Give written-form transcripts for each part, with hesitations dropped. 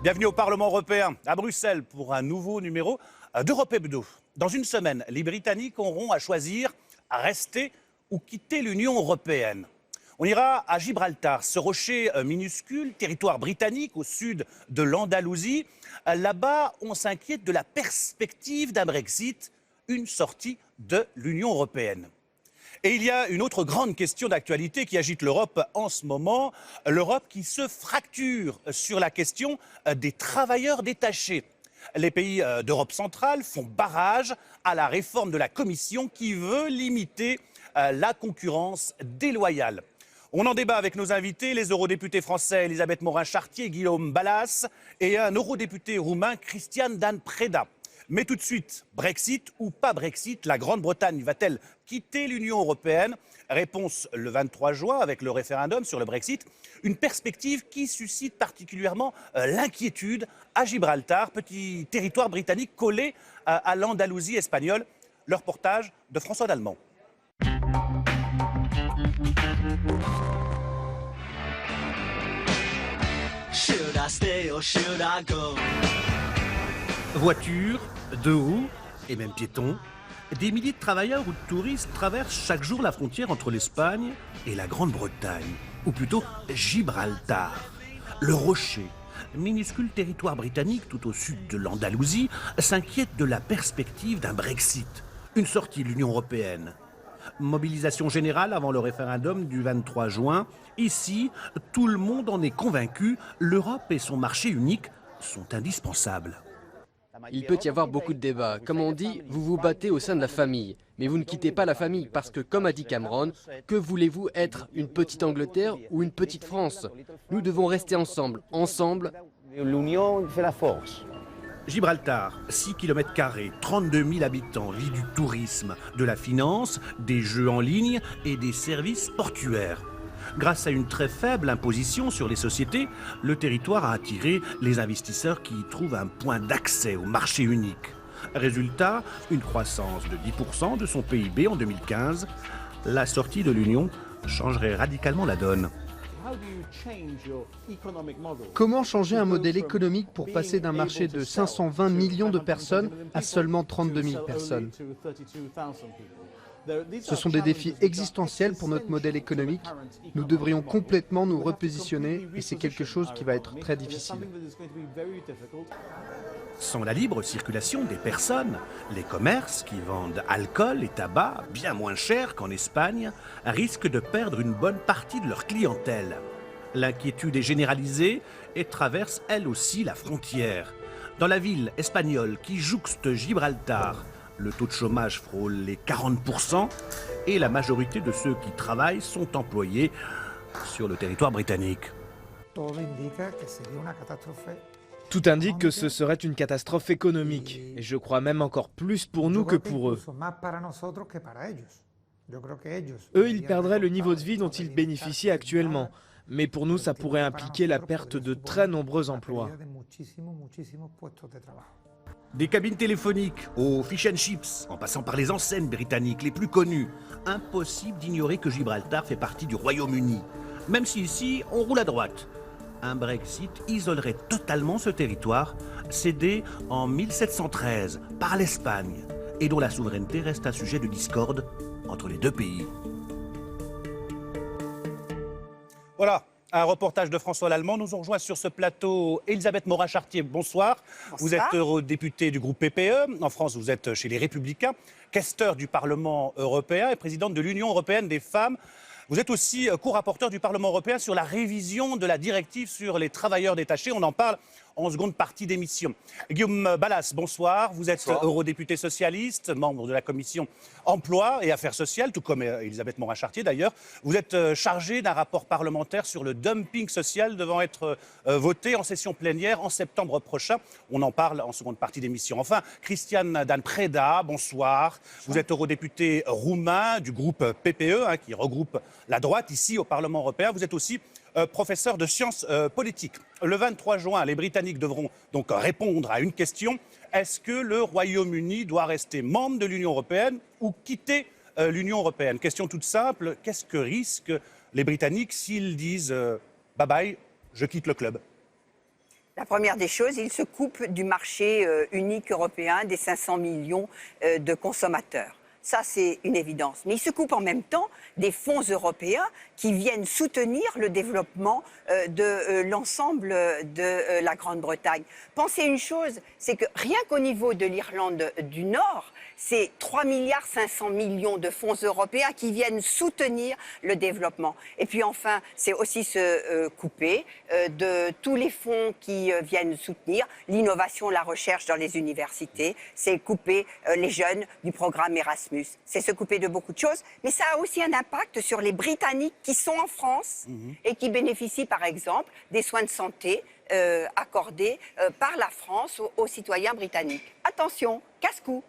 Bienvenue au Parlement européen, à Bruxelles, pour un nouveau numéro d'Europe Hebdo. Dans une semaine, les Britanniques auront à choisir à rester ou quitter l'Union européenne. On ira à Gibraltar, ce rocher minuscule, territoire britannique au sud de l'Andalousie. Là-bas, on s'inquiète de la perspective d'un Brexit, une sortie de l'Union européenne. Et il y a une autre grande question d'actualité qui agite l'Europe en ce moment, l'Europe qui se fracture sur la question des travailleurs détachés. Les pays d'Europe centrale font barrage à la réforme de la Commission qui veut limiter la concurrence déloyale. On en débat avec nos invités, les eurodéputés français Elisabeth Morin-Chartier, Guillaume Balas et un eurodéputé roumain, Cristian Dan Preda. Mais tout de suite, Brexit ou pas Brexit, la Grande-Bretagne va-t-elle quitter l'Union européenne? Réponse le 23 juin avec le référendum sur le Brexit. Une perspective qui suscite particulièrement l'inquiétude à Gibraltar, petit territoire britannique collé à l'Andalousie espagnole. Le reportage de François Dallemand. Should I stay or should I go? Voitures, deux roues et même piétons, des milliers de travailleurs ou de touristes traversent chaque jour la frontière entre l'Espagne et la Grande-Bretagne, ou plutôt Gibraltar. Le Rocher, minuscule territoire britannique tout au sud de l'Andalousie, s'inquiète de la perspective d'un Brexit, une sortie de l'Union européenne. Mobilisation générale avant le référendum du 23 juin. Ici, tout le monde en est convaincu, l'Europe et son marché unique sont indispensables. Il peut y avoir beaucoup de débats. Comme on dit, vous vous battez au sein de la famille. Mais vous ne quittez pas la famille parce que, comme a dit Cameron, que voulez-vous être, une petite Angleterre ou une petite France? Nous devons rester ensemble. Ensemble. L'union fait la force. Gibraltar, 6 km², 32 000 habitants, vit du tourisme, de la finance, des jeux en ligne et des services portuaires. Grâce à une très faible imposition sur les sociétés, le territoire a attiré les investisseurs qui y trouvent un point d'accès au marché unique. Résultat, une croissance de 10% de son PIB en 2015. La sortie de l'Union changerait radicalement la donne. Comment changer un modèle économique pour passer d'un marché de 520 millions de personnes à seulement 32 000 personnes? Ce sont des défis existentiels pour notre modèle économique. Nous devrions complètement nous repositionner et c'est quelque chose qui va être très difficile. Sans la libre circulation des personnes, les commerces qui vendent alcool et tabac bien moins cher qu'en Espagne risquent de perdre une bonne partie de leur clientèle. L'inquiétude est généralisée et traverse elle aussi la frontière. Dans la ville espagnole qui jouxte Gibraltar, le taux de chômage frôle les 40% et la majorité de ceux qui travaillent sont employés sur le territoire britannique. Tout indique que ce serait une catastrophe économique, et je crois même encore plus pour nous que pour eux. Eux, ils perdraient le niveau de vie dont ils bénéficient actuellement, mais pour nous, ça pourrait impliquer la perte de très nombreux emplois. Des cabines téléphoniques aux fish and chips, en passant par les enseignes britanniques les plus connues. Impossible d'ignorer que Gibraltar fait partie du Royaume-Uni, même si ici, on roule à droite. Un Brexit isolerait totalement ce territoire, cédé en 1713 par l'Espagne, et dont la souveraineté reste un sujet de discorde entre les deux pays. Voilà, un reportage de François Dallemand. Nous ont rejoint sur ce plateau Elisabeth Morin-Chartier. Bonsoir. Vous êtes eurodéputée du groupe PPE. En France, vous êtes chez les Républicains, questeur du Parlement européen et présidente de l'Union européenne des femmes. Vous êtes aussi co-rapporteur du Parlement européen sur la révision de la directive sur les travailleurs détachés. On en parle en seconde partie d'émission. Guillaume Balas, bonsoir. Vous êtes eurodéputé socialiste, membre de la commission emploi et affaires sociales, tout comme Elisabeth Morin-Chartier d'ailleurs. Vous êtes chargé d'un rapport parlementaire sur le dumping social devant être voté en session plénière en septembre prochain. On en parle en seconde partie d'émission. Enfin, Cristian Dan Preda, bonsoir. Vous êtes eurodéputé roumain du groupe PPE, qui regroupe la droite ici au Parlement européen. Vous êtes aussi professeur de sciences politiques. Le 23 juin, les Britanniques devront donc répondre à une question. Est-ce que le Royaume-Uni doit rester membre de l'Union européenne ou quitter l'Union européenne? Question toute simple, qu'est-ce que risquent les Britanniques s'ils disent bye bye, je quitte le club? La première des choses, il se coupe du marché unique européen des 500 millions de consommateurs. Ça, c'est une évidence. Mais il se coupe en même temps des fonds européens qui viennent soutenir le développement de l'ensemble de la Grande-Bretagne. Pensez une chose, c'est que rien qu'au niveau de l'Irlande du Nord, c'est 3,5 milliards de fonds européens qui viennent soutenir le développement. Et puis enfin, c'est aussi se couper de tous les fonds qui viennent soutenir l'innovation, la recherche dans les universités. C'est couper les jeunes du programme Erasmus. C'est se couper de beaucoup de choses. Mais ça a aussi un impact sur les Britanniques qui sont en France et qui bénéficient par exemple des soins de santé accordés par la France aux citoyens britanniques. Attention, casse-cou.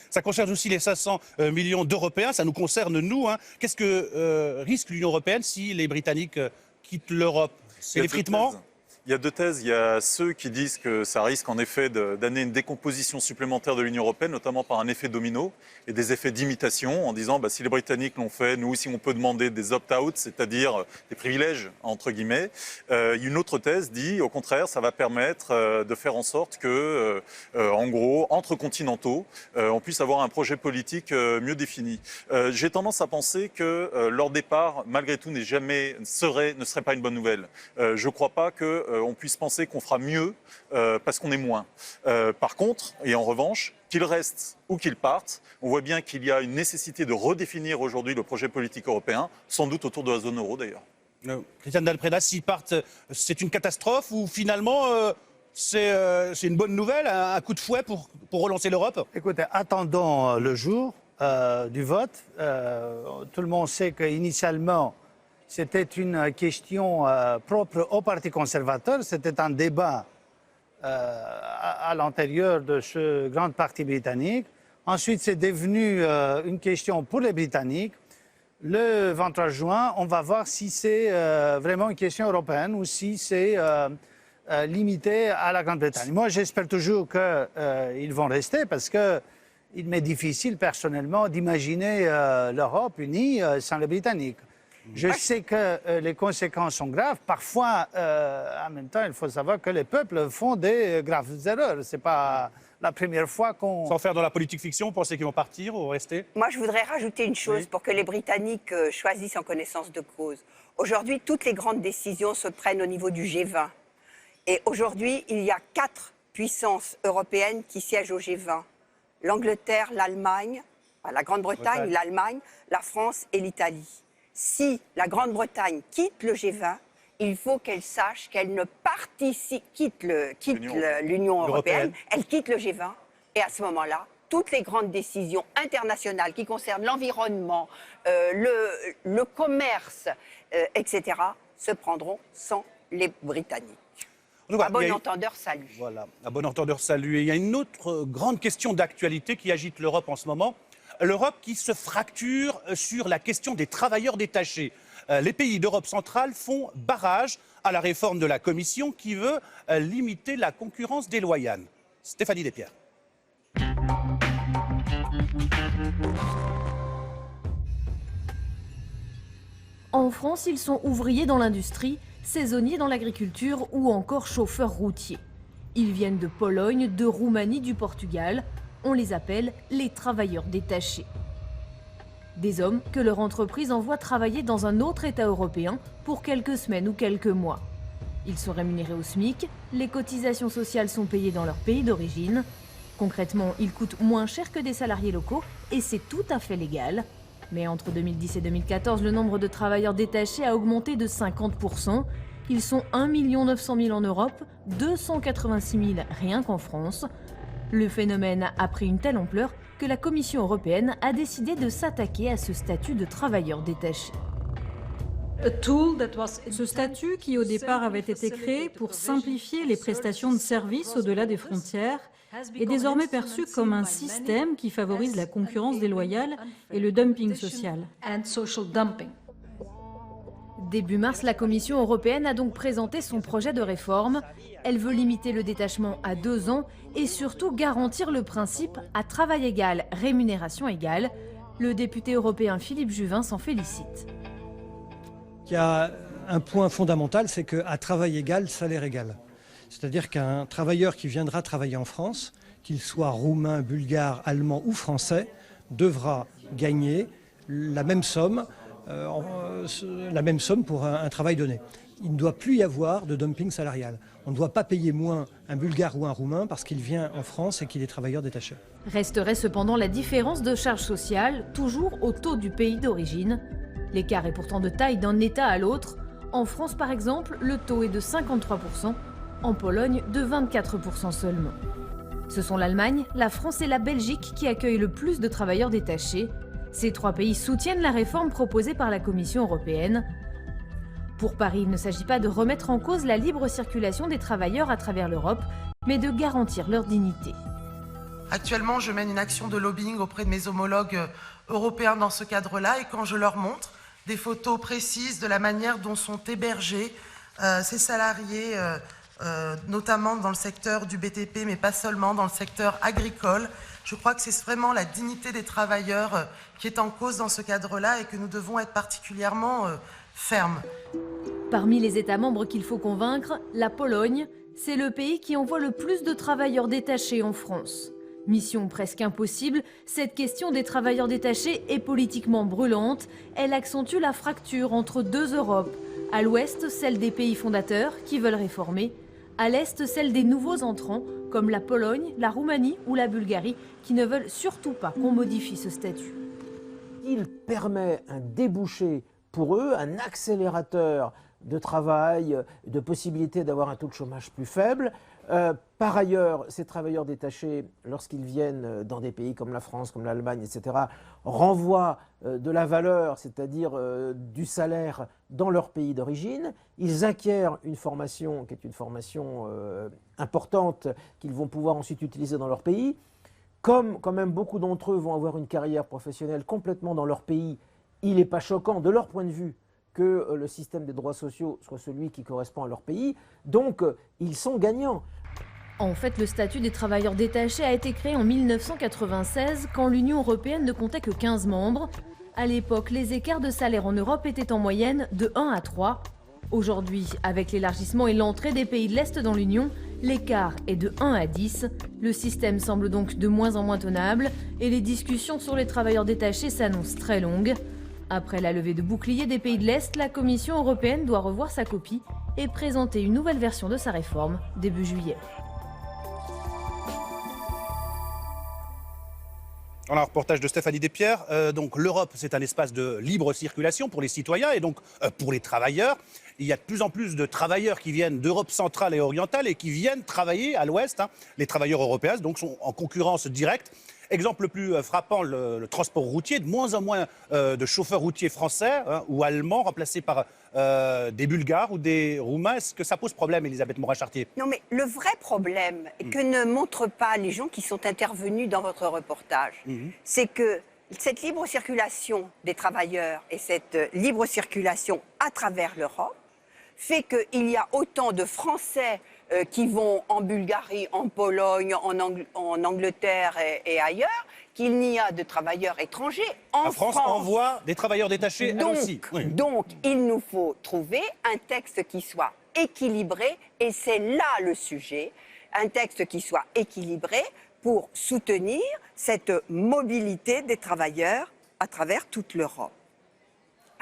Ça concerne aussi les 500 millions d'Européens, ça nous concerne nous. Qu'est-ce que risque l'Union européenne si les Britanniques quittent l'Europe? C'est l'effritement? Il y a deux thèses. Il y a ceux qui disent que ça risque en effet d'amener une décomposition supplémentaire de l'Union européenne, notamment par un effet domino et des effets d'imitation, en disant si les Britanniques l'ont fait, nous aussi on peut demander des opt-out, c'est-à-dire des privilèges, entre guillemets. Une autre thèse dit, au contraire, ça va permettre de faire en sorte que, en gros, entre continentaux, on puisse avoir un projet politique mieux défini. J'ai tendance à penser que leur départ, malgré tout, ne serait pas une bonne nouvelle. Je ne crois pas qu'on puisse penser qu'on fera mieux parce qu'on est moins. Par contre, et en revanche, qu'ils restent ou qu'ils partent, on voit bien qu'il y a une nécessité de redéfinir aujourd'hui le projet politique européen, sans doute autour de la zone euro d'ailleurs. Christiane Dal Preda, s'ils partent, c'est une catastrophe ou finalement c'est une bonne nouvelle, un coup de fouet pour relancer l'Europe? Écoutez, attendons le jour du vote. Tout le monde sait qu'initialement, c'était une question propre au Parti conservateur. C'était un débat à l'intérieur de ce grand parti britannique. Ensuite, c'est devenu une question pour les Britanniques. Le 23 juin, on va voir si c'est vraiment une question européenne ou si c'est limité à la Grande-Bretagne. Moi, j'espère toujours qu'ils vont rester parce qu'il m'est difficile personnellement d'imaginer l'Europe unie sans les Britanniques. Je sais que les conséquences sont graves. Parfois, en même temps, il faut savoir que les peuples font des graves erreurs. Ce n'est pas la première fois qu'on... Sans faire dans la politique fiction, vous pensez qu'ils vont partir ou rester? Moi, je voudrais rajouter une chose pour que les Britanniques choisissent en connaissance de cause. Aujourd'hui, toutes les grandes décisions se prennent au niveau du G20. Et aujourd'hui, il y a 4 puissances européennes qui siègent au G20. L'Angleterre, l'Allemagne, la Grande-Bretagne, l'Allemagne, la France et l'Italie. Si la Grande-Bretagne quitte le G20, il faut qu'elle sache qu'elle ne quitte l'Union européenne, elle quitte le G20. Et à ce moment-là, toutes les grandes décisions internationales qui concernent l'environnement, le commerce, etc., se prendront sans les Britanniques. À bon entendeur, salut. Voilà, à bon entendeur, salut. Et il y a une autre grande question d'actualité qui agite l'Europe en ce moment. L'Europe qui se fracture sur la question des travailleurs détachés. Les pays d'Europe centrale font barrage à la réforme de la Commission qui veut limiter la concurrence déloyale. Stéphanie Despierres. En France, ils sont ouvriers dans l'industrie, saisonniers dans l'agriculture ou encore chauffeurs routiers. Ils viennent de Pologne, de Roumanie, du Portugal. On les appelle les travailleurs détachés. Des hommes que leur entreprise envoie travailler dans un autre État européen pour quelques semaines ou quelques mois. Ils sont rémunérés au SMIC, les cotisations sociales sont payées dans leur pays d'origine. Concrètement, ils coûtent moins cher que des salariés locaux et c'est tout à fait légal. Mais entre 2010 et 2014, le nombre de travailleurs détachés a augmenté de 50%. Ils sont 1 900 000 en Europe, 286 000 rien qu'en France. Le phénomène a pris une telle ampleur que la Commission européenne a décidé de s'attaquer à ce statut de travailleur détaché. Ce statut, qui au départ avait été créé pour simplifier les prestations de services au-delà des frontières, est désormais perçu comme un système qui favorise la concurrence déloyale et le dumping social. Début mars, la Commission européenne a donc présenté son projet de réforme. Elle veut limiter le détachement à 2 ans et surtout garantir le principe à travail égal, rémunération égale. Le député européen Philippe Juvin s'en félicite. Il y a un point fondamental, c'est qu'à travail égal, salaire égal. C'est-à-dire qu'un travailleur qui viendra travailler en France, qu'il soit roumain, bulgare, allemand ou français, devra gagner la même somme pour un travail donné. Il ne doit plus y avoir de dumping salarial. On ne doit pas payer moins un bulgare ou un roumain parce qu'il vient en France et qu'il est travailleur détaché. Resterait cependant la différence de charge sociale, toujours au taux du pays d'origine. L'écart est pourtant de taille d'un État à l'autre. En France, par exemple, le taux est de 53%, en Pologne de 24% seulement. Ce sont l'Allemagne, la France et la Belgique qui accueillent le plus de travailleurs détachés. Ces trois pays soutiennent la réforme proposée par la Commission européenne. Pour Paris, il ne s'agit pas de remettre en cause la libre circulation des travailleurs à travers l'Europe, mais de garantir leur dignité. Actuellement, je mène une action de lobbying auprès de mes homologues européens dans ce cadre-là, et quand je leur montre des photos précises de la manière dont sont hébergés ces salariés, notamment dans le secteur du BTP, mais pas seulement, dans le secteur agricole, je crois que c'est vraiment la dignité des travailleurs qui est en cause dans ce cadre-là et que nous devons être particulièrement fermes. Parmi les États membres qu'il faut convaincre, la Pologne, c'est le pays qui envoie le plus de travailleurs détachés en France. Mission presque impossible, cette question des travailleurs détachés est politiquement brûlante. Elle accentue la fracture entre deux Europes. À l'ouest, celle des pays fondateurs qui veulent réformer. À l'est, celle des nouveaux entrants, comme la Pologne, la Roumanie ou la Bulgarie, qui ne veulent surtout pas qu'on modifie ce statut. Il permet un débouché pour eux, un accélérateur de travail, de possibilité d'avoir un taux de chômage plus faible. Par ailleurs, ces travailleurs détachés, lorsqu'ils viennent dans des pays comme la France, comme l'Allemagne, etc., renvoient de la valeur, c'est-à-dire du salaire, dans leur pays d'origine. Ils acquièrent une formation qui est une formation importante qu'ils vont pouvoir ensuite utiliser dans leur pays. Comme quand même beaucoup d'entre eux vont avoir une carrière professionnelle complètement dans leur pays, il n'est pas choquant de leur point de vue que le système des droits sociaux soit celui qui correspond à leur pays. Donc, ils sont gagnants. En fait, le statut des travailleurs détachés a été créé en 1996, quand l'Union européenne ne comptait que 15 membres. À l'époque, les écarts de salaire en Europe étaient en moyenne de 1 à 3. Aujourd'hui, avec l'élargissement et l'entrée des pays de l'Est dans l'Union, l'écart est de 1 à 10. Le système semble donc de moins en moins tenable et les discussions sur les travailleurs détachés s'annoncent très longues. Après la levée de boucliers des pays de l'Est, la Commission européenne doit revoir sa copie et présenter une nouvelle version de sa réforme début juillet. Voilà un reportage de Stéphanie Despierres. Donc l'Europe, c'est un espace de libre circulation pour les citoyens et donc pour les travailleurs. Il y a de plus en plus de travailleurs qui viennent d'Europe centrale et orientale et qui viennent travailler à l'Ouest. Les travailleurs européens donc sont en concurrence directe. Exemple le plus frappant, le transport routier. De moins en moins de chauffeurs routiers français ou allemands remplacés par des Bulgares ou des Roumains. Est-ce que ça pose problème, Elisabeth Morin-Chartier? Non, mais le vrai problème que ne montrent pas les gens qui sont intervenus dans votre reportage, c'est que cette libre circulation des travailleurs et cette libre circulation à travers l'Europe fait qu'il y a autant de Français qui vont en Bulgarie, en Pologne, en Angleterre et ailleurs, qu'il n'y a de travailleurs étrangers en La France envoie des travailleurs détachés, elle aussi. Oui. Donc, il nous faut trouver un texte qui soit équilibré, et c'est là le sujet, un texte qui soit équilibré pour soutenir cette mobilité des travailleurs à travers toute l'Europe.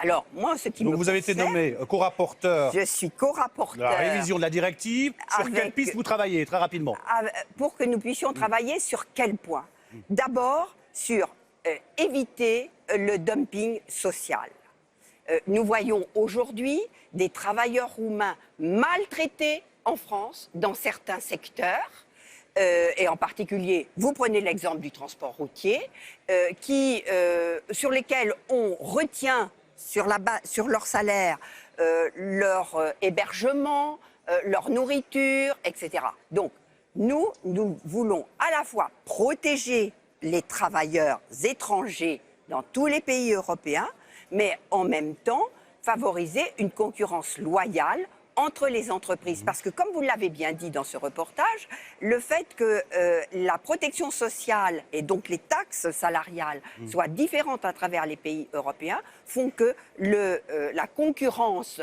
Alors, moi, ce qui Donc me vous avez été nommé co-rapporteur. Je suis co-rapporteur. De la révision de la directive. Sur quelle piste vous travaillez, très rapidement? Pour que nous puissions travailler sur quel point? D'abord, sur éviter le dumping social. Nous voyons aujourd'hui des travailleurs roumains maltraités en France, dans certains secteurs. Et en particulier, vous prenez l'exemple du transport routier, sur lesquels on retient sur leur salaire, leur hébergement, leur nourriture, etc. Donc, nous voulons à la fois protéger les travailleurs étrangers dans tous les pays européens, mais en même temps favoriser une concurrence loyale entre les entreprises. Parce que, comme vous l'avez bien dit dans ce reportage, le fait que la protection sociale et donc les taxes salariales soient différentes à travers les pays européens font que la concurrence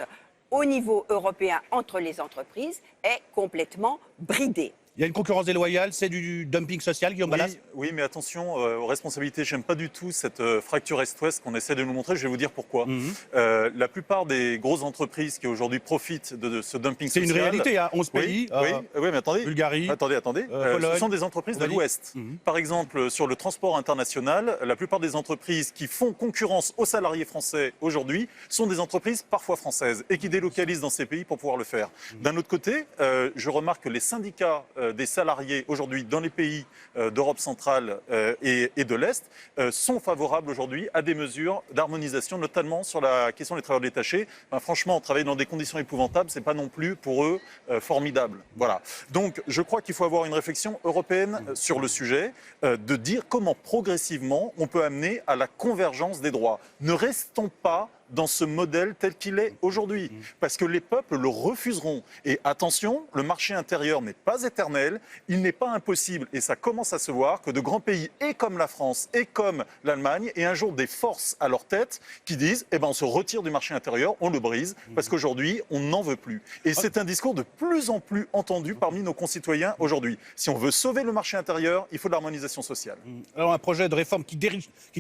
au niveau européen entre les entreprises est complètement bridée. Il y a une concurrence déloyale, c'est du dumping social, Guillaume Balas? Oui, mais attention aux responsabilités. J'aime pas du tout cette fracture Est-Ouest qu'on essaie de nous montrer. Je vais vous dire pourquoi. La plupart des grosses entreprises qui aujourd'hui profitent de ce dumping social... C'est une réalité, hein, 11 pays. Oui, mais attendez. Bulgarie. Attendez. Ce sont des entreprises de l'Ouest. Par exemple, sur le transport international, la plupart des entreprises qui font concurrence aux salariés français aujourd'hui sont des entreprises parfois françaises et qui délocalisent dans ces pays pour pouvoir le faire. D'un autre côté, je remarque que les syndicats des salariés aujourd'hui dans les pays d'Europe centrale et de l'Est sont favorables aujourd'hui à des mesures d'harmonisation, notamment sur la question des travailleurs détachés. Franchement, travailler dans des conditions épouvantables, c'est pas non plus pour eux formidable. Voilà. Donc, je crois qu'il faut avoir une réflexion européenne sur le sujet, de dire comment progressivement on peut amener à la convergence des droits. Ne restons pas dans ce modèle tel qu'il est aujourd'hui. Parce que les peuples le refuseront. Et attention, le marché intérieur n'est pas éternel, il n'est pas impossible, et ça commence à se voir, que de grands pays, et comme la France, et comme l'Allemagne, aient un jour des forces à leur tête qui disent, on se retire du marché intérieur, on le brise, parce qu'aujourd'hui, on n'en veut plus. Et c'est un discours de plus en plus entendu parmi nos concitoyens aujourd'hui. Si on veut sauver le marché intérieur, il faut de l'harmonisation sociale. Alors un projet de réforme qui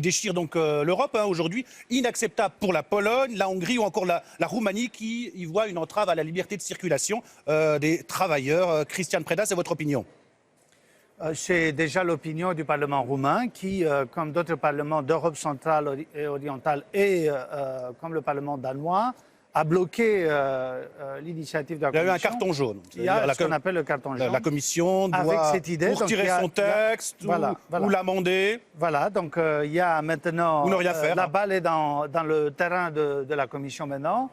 déchire donc l'Europe aujourd'hui, inacceptable pour la Pologne, la Hongrie ou encore la Roumanie qui y voit une entrave à la liberté de circulation des travailleurs. Christiane Preda, c'est votre opinion? C'est déjà l'opinion du Parlement roumain qui, comme d'autres parlements d'Europe centrale et orientale et comme le Parlement danois, a bloqué l'initiative de la Commission. Il y a eu un carton jaune. Il y a ce qu'on appelle le carton jaune. La Commission doit avec cette idée, retirer son texte ou l'amender. Voilà, donc il y a maintenant... la balle est dans le terrain de la Commission maintenant.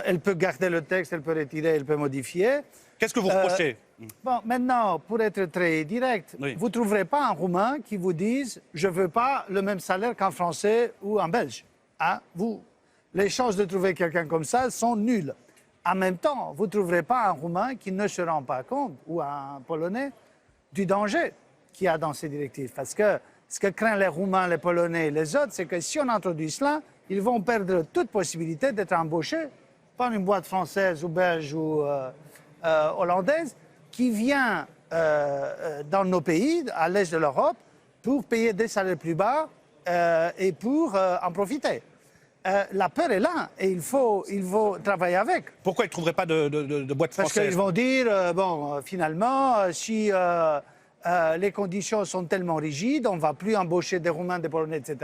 Elle peut garder le texte, elle peut retirer, elle peut modifier. Qu'est-ce que vous reprochez? Bon, maintenant, pour être très direct, vous ne trouverez pas un Roumain qui vous dise « je ne veux pas le même salaire qu'un Français ou un Belge hein? ». Les chances de trouver quelqu'un comme ça sont nulles. En même temps, vous ne trouverez pas un Roumain qui ne se rend pas compte, ou un Polonais, du danger qu'il y a dans ces directives. Parce que ce que craignent les Roumains, les Polonais et les autres, c'est que si on introduit cela, ils vont perdre toute possibilité d'être embauchés par une boîte française ou belge ou hollandaise qui vient dans nos pays, à l'est de l'Europe, pour payer des salaires plus bas et pour en profiter. La peur est là et il faut travailler avec. Pourquoi ils ne trouveraient pas de boîte française? Parce qu'ils vont dire, finalement, si les conditions sont tellement rigides, on ne va plus embaucher des Roumains, des Polonais, etc.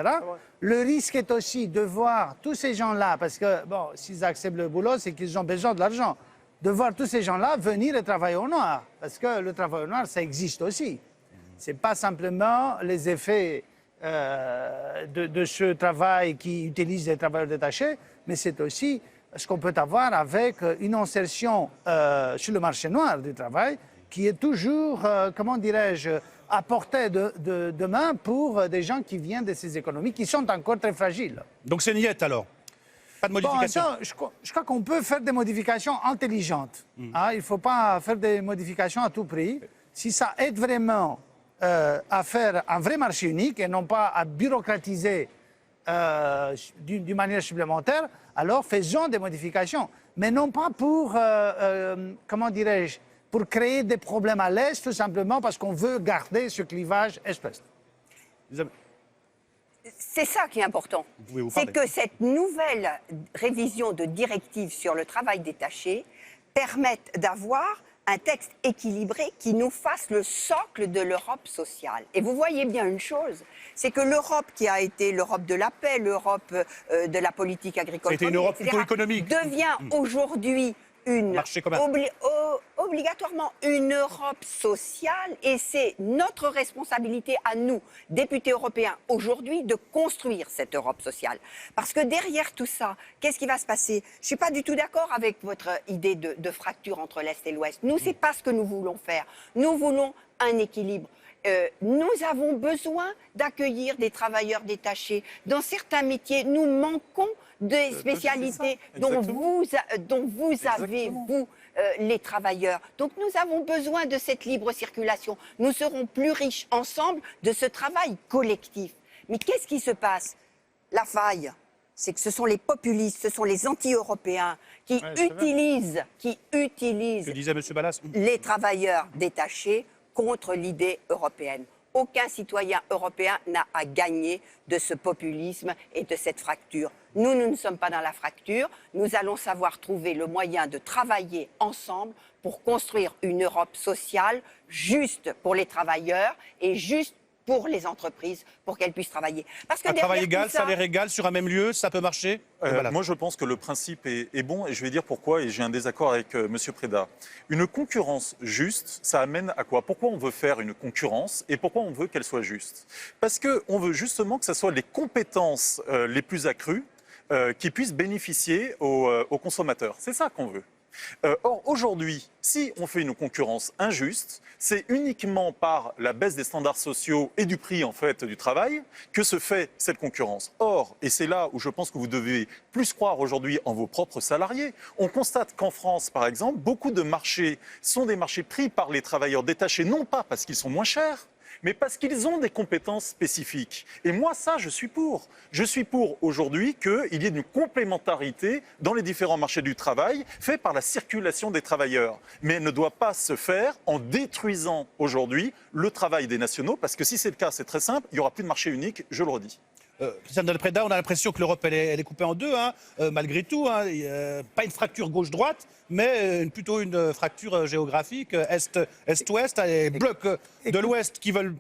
Le risque est aussi de voir tous ces gens-là, parce que, s'ils acceptent le boulot, c'est qu'ils ont besoin de l'argent, de voir tous ces gens-là venir et travailler au noir. Parce que le travail au noir, ça existe aussi. Ce n'est pas simplement les effets... de ce travail qui utilise les travailleurs détachés, mais c'est aussi ce qu'on peut avoir avec une insertion sur le marché noir du travail qui est toujours, comment dirais-je, à portée de main pour des gens qui viennent de ces économies qui sont encore très fragiles. Donc c'est niette alors? Pas de modification? Je crois qu'on peut faire des modifications intelligentes. Il ne faut pas faire des modifications à tout prix. Si ça aide vraiment à faire un vrai marché unique et non pas à bureaucratiser d'une manière supplémentaire, alors faisons des modifications. Mais non pas pour, comment dirais-je, pour créer des problèmes à l'Est, tout simplement parce qu'on veut garder ce clivage Est-Ouest. C'est ça qui est important. C'est que cette nouvelle révision de directive sur le travail détaché permette d'avoir un texte équilibré qui nous fasse le socle de l'Europe sociale. Et vous voyez bien une chose, c'est que l'Europe qui a été l'Europe de la paix, l'Europe de la politique agricole, c'était une Europe plutôt économique, devient aujourd'hui obligatoirement une Europe sociale, et c'est notre responsabilité à nous, députés européens, aujourd'hui, de construire cette Europe sociale. Parce que derrière tout ça, qu'est-ce qui va se passer? Je ne suis pas du tout d'accord avec votre idée de fracture entre l'Est et l'Ouest. Nous, ce n'est pas ce que nous voulons faire. Nous voulons un équilibre. Nous avons besoin d'accueillir des travailleurs détachés. Dans certains métiers, nous manquons des spécialités dont vous avez, vous, les travailleurs. Donc nous avons besoin de cette libre circulation. Nous serons plus riches ensemble de ce travail collectif. Mais qu'est-ce qui se passe? La faille, c'est que ce sont les populistes, ce sont les anti-européens qui utilisent Que disait M. Ballas. les travailleurs détachés contre l'idée européenne. Aucun citoyen européen n'a à gagner de ce populisme et de cette fracture. Nous ne sommes pas dans la fracture. Nous allons savoir trouver le moyen de travailler ensemble pour construire une Europe sociale juste pour les travailleurs et juste pour les entreprises, pour qu'elles puissent travailler. Parce que Un travail derrière égal, tout ça, salaire égal sur un même lieu, ça peut marcher? Voilà. Moi, je pense que le principe est bon et je vais dire pourquoi, et j'ai un désaccord avec M. Preda. Une concurrence juste, ça amène à quoi? Pourquoi on veut faire une concurrence et pourquoi on veut qu'elle soit juste? Parce qu'on veut justement que ce soit les compétences les plus accrues qui puissent bénéficier aux consommateurs. C'est ça qu'on veut. Or, aujourd'hui, si on fait une concurrence injuste, c'est uniquement par la baisse des standards sociaux et du prix en fait du travail que se fait cette concurrence. Or, et c'est là où je pense que vous devez plus croire aujourd'hui en vos propres salariés, on constate qu'en France, par exemple, beaucoup de marchés sont des marchés pris par les travailleurs détachés, non pas parce qu'ils sont moins chers, mais parce qu'ils ont des compétences spécifiques. Et moi, ça, je suis pour. Je suis pour aujourd'hui qu'il y ait une complémentarité dans les différents marchés du travail faits par la circulation des travailleurs. Mais elle ne doit pas se faire en détruisant aujourd'hui le travail des nationaux, parce que si c'est le cas, c'est très simple, il n'y aura plus de marché unique, je le redis. Christiane Del Preda, on a l'impression que l'Europe elle est coupée en deux, hein, malgré tout. Hein, pas une fracture gauche-droite, mais plutôt une fracture géographique est-ouest, les blocs de l'Ouest qui veulent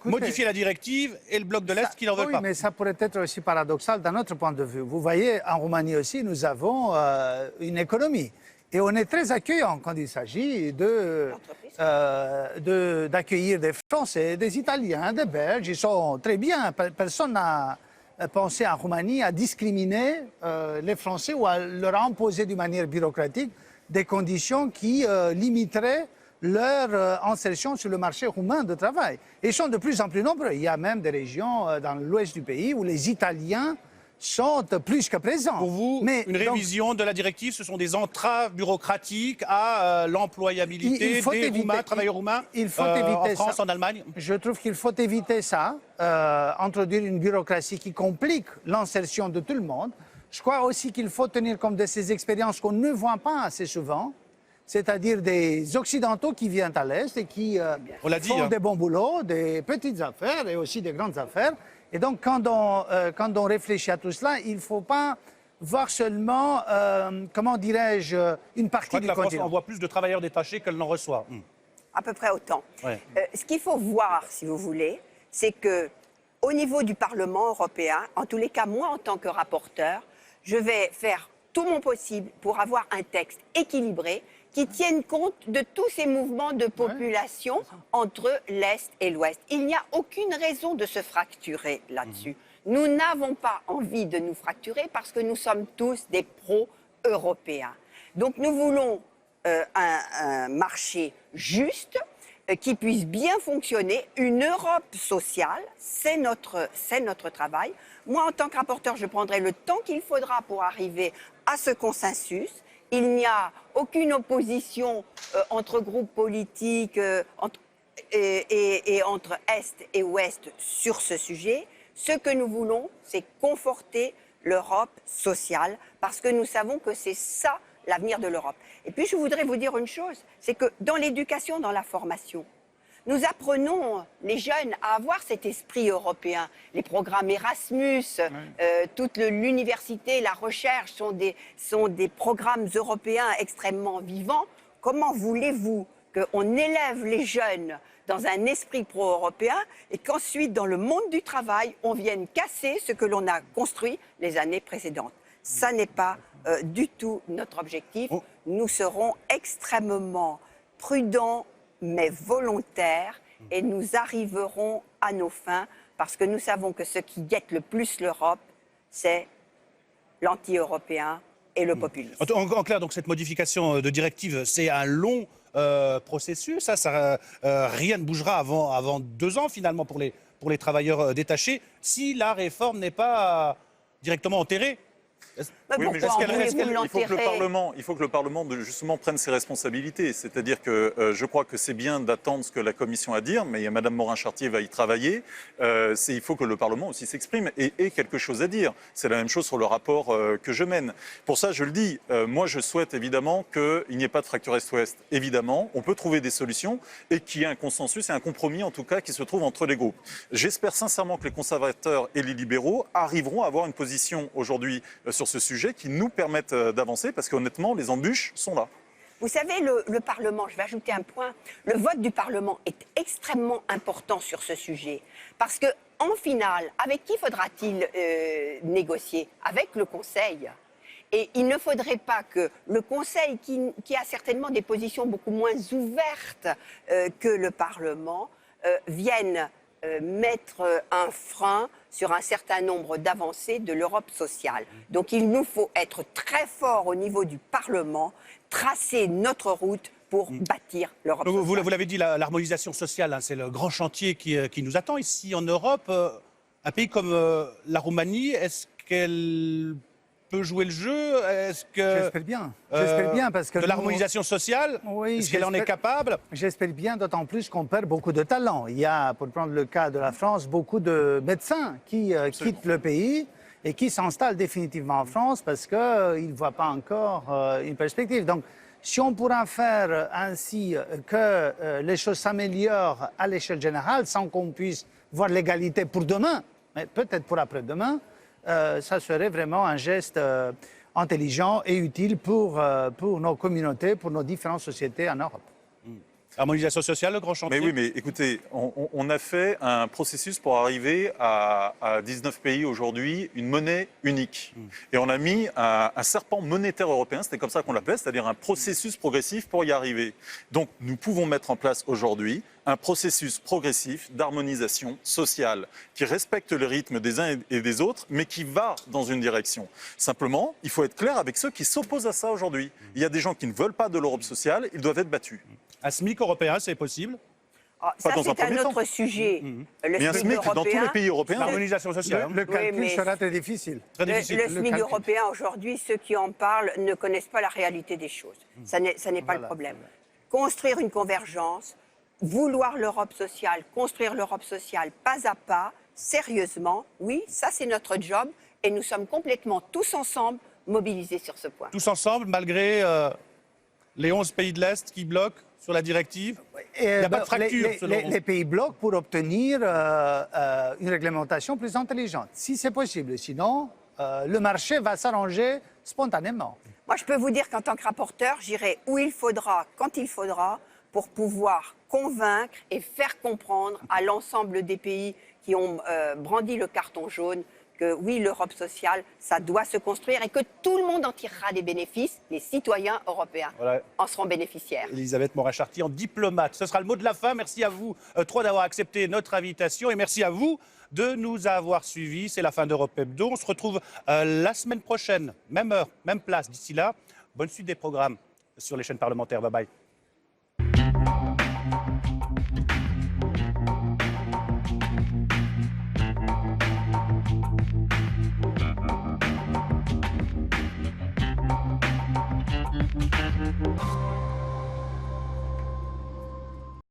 modifier la directive et le bloc de l'Est qui n'en veut oui, pas. mais ça pourrait être aussi paradoxal d'un autre point de vue. Vous voyez, en Roumanie aussi, nous avons une économie. Et on est très accueillant quand il s'agit d'accueillir des Français, des Italiens, des Belges. Ils sont très bien. Personne n'a pensé en Roumanie à discriminer les Français ou à leur imposer d'une manière bureaucratique des conditions qui limiteraient leur insertion sur le marché roumain de travail. Et ils sont de plus en plus nombreux. Il y a même des régions dans l'ouest du pays où les Italiens sont plus que présents. Pour vous, une révision de la directive, ce sont des entraves bureaucratiques à l'employabilité des Roumains, travailleurs roumains en France, en Allemagne? Je trouve qu'il faut éviter ça, introduire une bureaucratie qui complique l'insertion de tout le monde. Je crois aussi qu'il faut tenir compte de ces expériences qu'on ne voit pas assez souvent, c'est-à-dire des Occidentaux qui viennent à l'Est et qui font des bons boulots, des petites affaires et aussi des grandes affaires. Et donc, quand on réfléchit à tout cela, il ne faut pas voir seulement, comment dirais-je, une partie du continent. La France continent. envoie plus de travailleurs détachés qu'elle n'en reçoit. À peu près autant. Ouais. Ce qu'il faut voir, si vous voulez, c'est que au niveau du Parlement européen, en tous les cas, moi, en tant que rapporteur, je vais faire tout mon possible pour avoir un texte équilibré qui tienne compte de tous ces mouvements de population entre l'Est et l'Ouest. Il n'y a aucune raison de se fracturer là-dessus. Nous n'avons pas envie de nous fracturer parce que nous sommes tous des pro-européens. Donc nous voulons un marché juste qui puisse bien fonctionner, une Europe sociale, c'est notre travail. Moi, en tant que rapporteur, je prendrai le temps qu'il faudra pour arriver à ce consensus. Il n'y a aucune opposition entre groupes politiques entre Est et Ouest sur ce sujet. Ce que nous voulons, c'est conforter l'Europe sociale, parce que nous savons que c'est ça l'avenir de l'Europe. Et puis je voudrais vous dire une chose, c'est que dans l'éducation, dans la formation, nous apprenons les jeunes à avoir cet esprit européen. Les programmes Erasmus, toute l'université, la recherche sont des programmes européens extrêmement vivants. Comment voulez-vous qu'on élève les jeunes dans un esprit pro-européen et qu'ensuite, dans le monde du travail, on vienne casser ce que l'on a construit les années précédentes? Ça n'est pas du tout notre objectif. Nous serons extrêmement prudents, mais volontaires, et nous arriverons à nos fins, parce que nous savons que ce qui guette le plus l'Europe, c'est l'anti-européen et le populisme. En clair, donc cette modification de directive, c'est un long processus. Rien ne bougera avant 2 ans, finalement, pour les travailleurs détachés, si la réforme n'est pas directement enterrée. Oui, mais pourquoi il faut l'enterrer? que le Parlement justement prenne ses responsabilités. C'est-à-dire que je crois que c'est bien d'attendre ce que la Commission a à dire, mais Mme Morin-Chartier va y travailler. Il faut que le Parlement aussi s'exprime et ait quelque chose à dire. C'est la même chose sur le rapport que je mène. Pour ça, je le dis, moi je souhaite évidemment qu'il n'y ait pas de fracture Est-Ouest. Évidemment, on peut trouver des solutions et qu'il y ait un consensus et un compromis en tout cas qui se trouve entre les groupes. J'espère sincèrement que les conservateurs et les libéraux arriveront à avoir une position aujourd'hui sur ce sujet qui nous permettent d'avancer parce qu'honnêtement, les embûches sont là. Vous savez, le Parlement, je vais ajouter un point, le vote du Parlement est extrêmement important sur ce sujet. Parce que, en finale, avec qui faudra-t-il négocier? Avec le Conseil. Et il ne faudrait pas que le Conseil, qui a certainement des positions beaucoup moins ouvertes que le Parlement, vienne mettre un frein sur un certain nombre d'avancées de l'Europe sociale. Donc il nous faut être très fort au niveau du Parlement, tracer notre route pour bâtir l'Europe sociale. Vous l'avez dit, l'harmonisation sociale, hein, c'est le grand chantier qui nous attend ici en Europe. Un pays comme la Roumanie, est-ce qu'elle peut jouer le jeu? J'espère bien, parce que de l'harmonisation sociale, oui, est-ce qu'elle en est capable? J'espère bien, d'autant plus qu'on perd beaucoup de talents. Il y a, pour prendre le cas de la France, beaucoup de médecins qui quittent le pays et qui s'installent définitivement en France parce qu'ils ne voient pas encore une perspective. Donc, si on pourra faire ainsi que les choses s'améliorent à l'échelle générale, sans qu'on puisse voir l'égalité pour demain, mais peut-être pour après-demain, ça serait vraiment un geste intelligent et utile pour nos communautés, pour nos différentes sociétés en Europe. Harmonisation sociale, le grand chantier. Mais oui, mais écoutez, on a fait un processus pour arriver à 19 pays aujourd'hui, une monnaie unique. Et on a mis un serpent monétaire européen, c'était comme ça qu'on l'appelait, c'est-à-dire un processus progressif pour y arriver. Donc nous pouvons mettre en place aujourd'hui un processus progressif d'harmonisation sociale qui respecte le rythme des uns et des autres, mais qui va dans une direction. Simplement, il faut être clair avec ceux qui s'opposent à ça aujourd'hui. Il y a des gens qui ne veulent pas de l'Europe sociale, ils doivent être battus. Un SMIC européen, c'est possible? Ça, c'est un autre sujet. Mais un SMIC dans tous les pays européens. L'harmonisation sociale. Le calcul sera très difficile. Le SMIC européen, aujourd'hui, ceux qui en parlent ne connaissent pas la réalité des choses. Ça n'est pas le problème. Construire une convergence, vouloir l'Europe sociale, construire l'Europe sociale pas à pas, sérieusement, oui, ça c'est notre job et nous sommes complètement tous ensemble mobilisés sur ce point. Tous ensemble, malgré les 11 pays de l'Est qui bloquent sur la directive? Il n'y a pas de fracture, les pays bloquent pour obtenir une réglementation plus intelligente, si c'est possible. Sinon, le marché va s'arranger spontanément. Moi, je peux vous dire qu'en tant que rapporteur, j'irai où il faudra, quand il faudra, pour pouvoir convaincre et faire comprendre à l'ensemble des pays qui ont brandi le carton jaune que oui, l'Europe sociale, ça doit se construire et que tout le monde en tirera des bénéfices. Les citoyens européens en seront bénéficiaires. Elisabeth Morin-Chartier, en diplomate. Ce sera le mot de la fin. Merci à vous trois d'avoir accepté notre invitation et merci à vous de nous avoir suivis. C'est la fin d'Europe Hebdo. On se retrouve la semaine prochaine, même heure, même place. D'ici là, bonne suite des programmes sur les chaînes parlementaires. Bye bye.